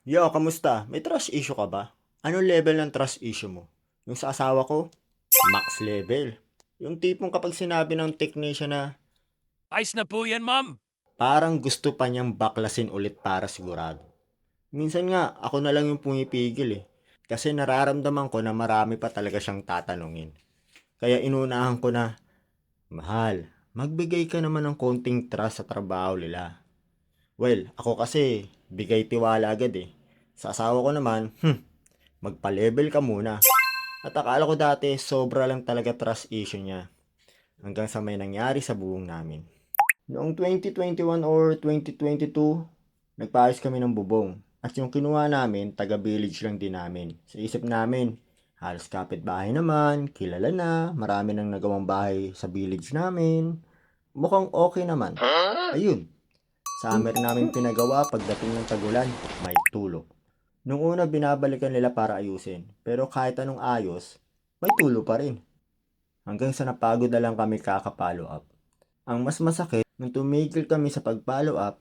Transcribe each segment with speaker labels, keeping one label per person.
Speaker 1: Yo, kamusta? May trust issue ka ba? Anong level ng trust issue mo? Yung sa asawa ko, max level. Yung tipong kapag sinabi ng technician na
Speaker 2: Ayos na po yan, ma'am.
Speaker 1: parang gusto pa niyang baklasin ulit para sigurado. Minsan nga, ako na lang yung pumipigil eh. Kasi nararamdaman ko na marami pa talaga siyang tatanungin. Kaya inunahan ko na, mahal, magbigay ka naman ng konting trust sa trabaho nila. Well, ako kasi, bigay tiwala agad eh. Sa asawa ko naman, magpa-level ka muna. At akala ko dati, sobra lang talaga trust issue niya. Hanggang sa may nangyari sa buong namin. Noong 2021 or 2022, nagpaayos kami ng bubong. At yung kinuha namin, taga-village lang din namin. Sa isip namin, halos kapitbahay naman, kilala na, marami nang nagawang bahay sa village namin. Mukhang okay naman. Ayun, summer namin pinagawa pagdating ng tagulan, may tulo. Nung una binabalikan nila para ayusin, pero kahit anong ayos, may tulo pa rin. Hanggang sa napagod na lang kami kaka-follow up. Ang mas masakit, nung tumigil kami sa pag-follow up,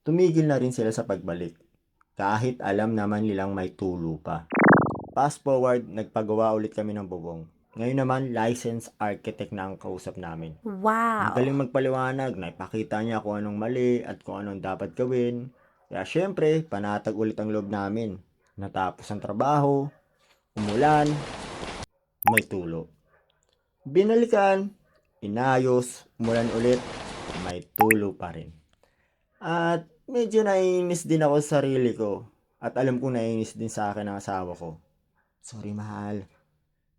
Speaker 1: tumigil na rin sila sa pagbalik. Kahit alam naman nilang may tulo pa. Fast forward, nagpagawa ulit kami ng bubong. Ngayon naman, licensed architect na ang kausap namin. Magaling
Speaker 3: Wow!
Speaker 1: magpaliwanag, naipakita niya kung anong mali at kung anong dapat gawin. Kaya syempre, panatag ulit ang loob namin. Natapos ang trabaho, umulan, may tulo. Binalikan, inayos, umulan ulit, may tulo pa rin. At medyo naiinis din ako sa sarili ko. At alam kong naiinis din sa akin ang asawa ko. Sorry mahal.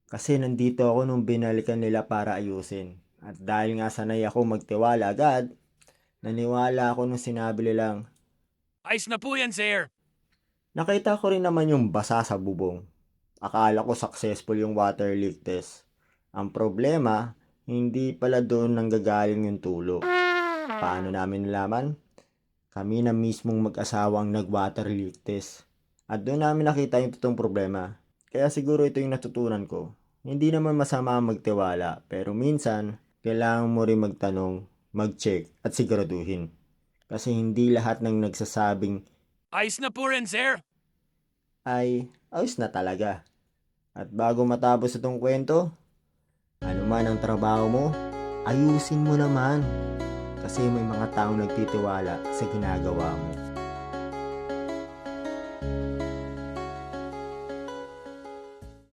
Speaker 1: Kasi nandito ako nung binalikan nila para ayusin. At dahil nga sanay ako magtiwala agad, naniwala ako nung sinabi nilang,
Speaker 2: Ayos na po yan, sir.
Speaker 1: nakita ko rin naman yung basa sa bubong. Akala ko successful yung water leak test. Ang problema, hindi pala doon nanggagaling yung tulo. Paano namin nalaman? Kami na mismong mag-asawang nag-water leak test. At doon namin nakita yung totoong problema. Kaya siguro ito yung natutunan ko. Hindi naman masama magtiwala, pero minsan, kailangan mo rin magtanong, mag-check, at siguraduhin. Kasi hindi lahat ng nagsasabing
Speaker 2: Ayos na po rin, sir.
Speaker 1: ay ayos na talaga. At bago matapos itong kwento, ano man ang trabaho mo, ayusin mo naman. Kasi may mga taong nagtitiwala sa ginagawa mo.